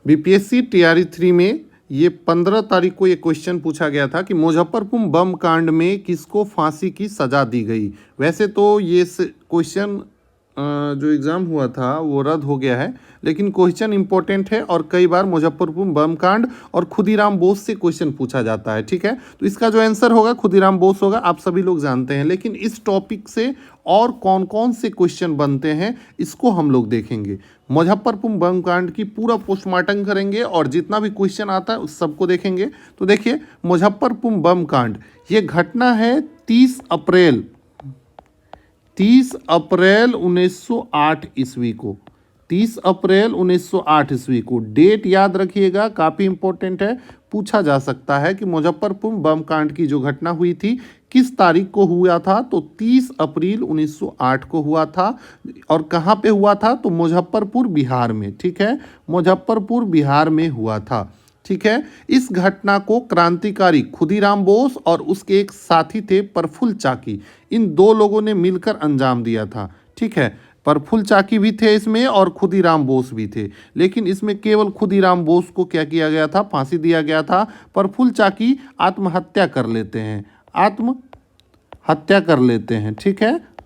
BPSC TRE 3 में ये 15 तारीख को ये क्वेश्चन पूछा गया था कि मुजफ्फरपुर बम कांड में किसको फांसी की सज़ा दी गई। वैसे तो ये क्वेश्चन जो एग्ज़ाम हुआ था वो रद्द हो गया है, लेकिन क्वेश्चन इंपॉर्टेंट है और कई बार मुजफ्फरपुर बम कांड और खुदीराम बोस से क्वेश्चन पूछा जाता है। ठीक है, तो इसका जो आंसर होगा खुदीराम बोस होगा, आप सभी लोग जानते हैं। लेकिन इस टॉपिक से और कौन कौन से क्वेश्चन बनते हैं इसको हम लोग देखेंगे। मुजफ्फरपुर बम कांड की पूरा पोस्टमार्टम करेंगे और जितना भी क्वेश्चन आता है उस सबको देखेंगे। तो देखिए, मुजफ्फरपुर बम कांड ये घटना है 30 अप्रैल 1908 ईस्वी को। 30 अप्रैल 1908 ईस्वी को डेट याद रखिएगा, काफ़ी इंपॉर्टेंट है। पूछा जा सकता है कि मुजफ्फरपुर बम कांड की जो घटना हुई थी किस तारीख को हुआ था, तो 30 अप्रैल 1908 को हुआ था। और कहाँ पे हुआ था, तो मुजफ्फरपुर बिहार में। ठीक है, मुजफ्फरपुर बिहार में हुआ था। ठीक है, इस घटना को क्रांतिकारी खुदीराम बोस और उसके एक साथी थे प्रफुल्ल चाकी, इन दो लोगों ने मिलकर अंजाम दिया था। ठीक है, प्रफुल्ल चाकी भी थे इसमें और खुदीराम बोस भी थे, लेकिन इसमें केवल खुदीराम बोस को क्या किया गया था, फांसी दिया गया था। प्रफुल्ल चाकी आत्महत्या कर लेते हैं, आत्महत्या कर लेते हैं। ठीक है,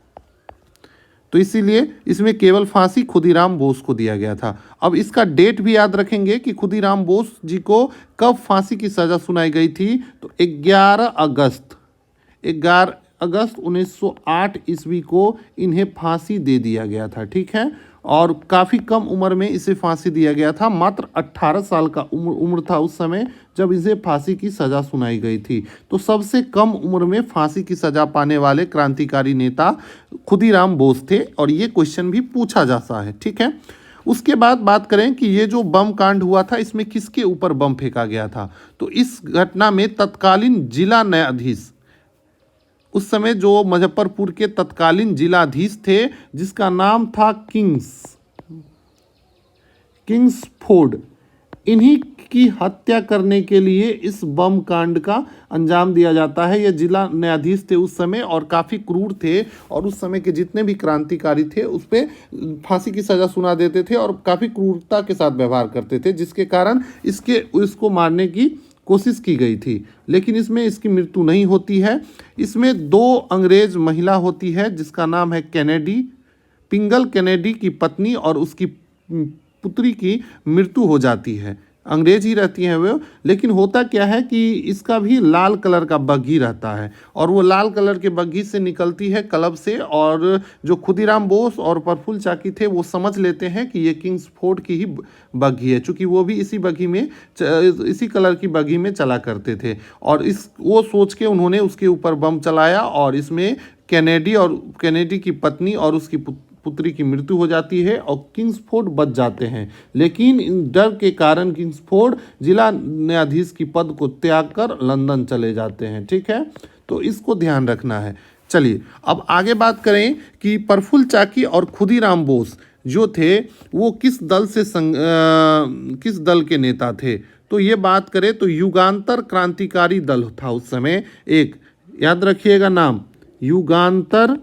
तो इसीलिए इसमें केवल फांसी खुदीराम बोस को दिया गया था। अब इसका डेट भी याद रखेंगे कि खुदीराम बोस जी को कब फांसी की सज़ा सुनाई गई थी, तो 11 अगस्त 1908 ईस्वी को इन्हें फांसी दे दिया गया था। ठीक है, और काफ़ी कम उम्र में इसे फांसी दिया गया था, मात्र 18 साल का उम्र था उस समय जब इसे फांसी की सज़ा सुनाई गई थी। तो सबसे कम उम्र में फांसी की सज़ा पाने वाले क्रांतिकारी नेता खुदीराम बोस थे और ये क्वेश्चन भी पूछा जाता है। ठीक है, उसके बाद बात करें कि ये जो बम कांड हुआ था इसमें किसके ऊपर बम फेंका गया था, तो इस घटना में तत्कालीन जिला न्यायाधीश, उस समय जो मुजफ्फरपुर के तत्कालीन जिलाधीश थे जिसका नाम था किंग्सफोर्ड, इन्हीं की हत्या करने के लिए इस बम कांड का अंजाम दिया जाता है। ये जिला न्यायाधीश थे उस समय और काफ़ी क्रूर थे और उस समय के जितने भी क्रांतिकारी थे उस पर फांसी की सज़ा सुना देते थे और काफ़ी क्रूरता के साथ व्यवहार करते थे, जिसके कारण इसको मारने की कोशिश की गई थी, लेकिन इसमें इसकी मृत्यु नहीं होती है। इसमें 2 अंग्रेज महिला होती है जिसका नाम है पिंगल कैनेडी की पत्नी और उसकी पुत्री की मृत्यु हो जाती है। अंग्रेज ही रहती हैं वो, लेकिन होता क्या है कि इसका भी लाल कलर का बग्घी रहता है और वो लाल कलर के बग्घी से निकलती है क्लब से, और जो खुदीराम बोस और प्रफुल्ल चाकी थे वो समझ लेते हैं कि ये किंग्सफोर्ड की ही बग्घी है, चूँकि वो भी इसी कलर की बग्घी में चला करते थे। और वो सोच के उन्होंने उसके ऊपर बम चलाया और इसमें कैनेडी की पत्नी और उसकी पुत्री की मृत्यु हो जाती है और किंग्सफोर्ड बच जाते हैं। लेकिन इन डर के कारण किंग्सफोर्ड जिला न्यायाधीश की पद को त्याग कर लंदन चले जाते हैं। ठीक है, तो इसको ध्यान रखना है। चलिए अब आगे बात करें कि प्रफुल्ल चाकी और खुदीराम बोस जो थे वो किस दल के नेता थे, तो ये बात करें तो युगांतर क्रांतिकारी दल था उस समय। एक याद रखिएगा नाम, युगांतर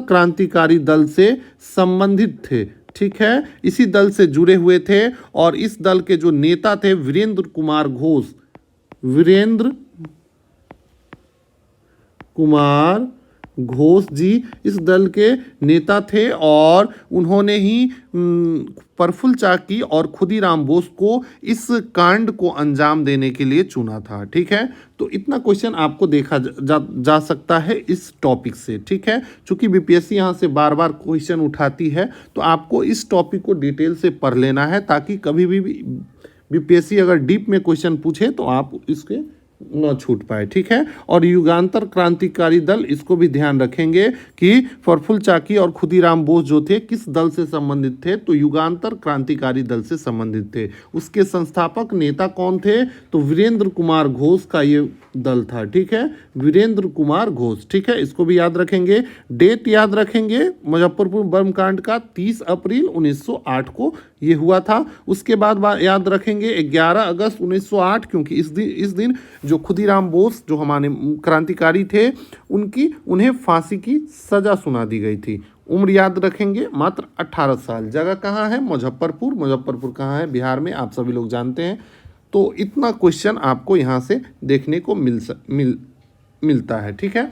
क्रांतिकारी दल से संबंधित थे। ठीक है, इसी दल से जुड़े हुए थे और इस दल के जो नेता थे वीरेंद्र कुमार घोष जी इस दल के नेता थे और उन्होंने ही प्रफुल्ल चाकी और खुदीराम बोस को इस कांड को अंजाम देने के लिए चुना था। ठीक है, तो इतना क्वेश्चन आपको देखा जा सकता है इस टॉपिक से। ठीक है, चूंकि बीपीएससी यहाँ से बार बार क्वेश्चन उठाती है तो आपको इस टॉपिक को डिटेल से पढ़ लेना है, ताकि कभी भी बीपीएससी अगर डीप में क्वेश्चन पूछे तो आप इसके न छूट पाए। ठीक है, और युगांतर क्रांतिकारी दल, इसको भी ध्यान रखेंगे कि प्रफुल्ल चाकी और खुदीराम बोस जो थे किस दल से संबंधित थे, तो युगांतर क्रांतिकारी दल से संबंधित थे। उसके संस्थापक नेता कौन थे, तो वीरेंद्र कुमार घोष का ये दल था। ठीक है, वीरेंद्र कुमार घोष। ठीक है, इसको भी याद रखेंगे। डेट याद रखेंगे, मुजफ्फरपुर बम कांड का 30 अप्रैल 1908 को ये हुआ था। उसके बाद याद रखेंगे 11 अगस्त 1908, क्योंकि इस दिन जो खुदीराम बोस जो हमारे क्रांतिकारी थे उन्हें फांसी की सजा सुना दी गई थी। उम्र याद रखेंगे, मात्र 18 साल। जगह कहाँ है? मुजफ्फरपुर। मुजफ्फरपुर कहाँ है? बिहार में, आप सभी लोग जानते हैं। तो इतना क्वेश्चन आपको यहाँ से देखने को मिलता है। ठीक है,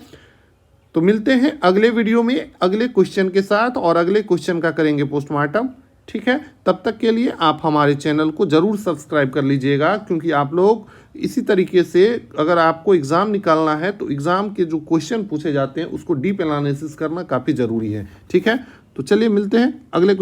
तो मिलते हैं अगले वीडियो में अगले क्वेश्चन के साथ, और अगले क्वेश्चन का करेंगे पोस्टमार्टम। ठीक है, तब तक के लिए आप हमारे चैनल को ज़रूर सब्सक्राइब कर लीजिएगा, क्योंकि आप लोग इसी तरीके से अगर आपको एग्ज़ाम निकालना है तो एग्ज़ाम के जो क्वेश्चन पूछे जाते हैं उसको डीप एनालिसिस करना काफ़ी ज़रूरी है। ठीक है, तो चलिए मिलते हैं अगले क्वेश्चन।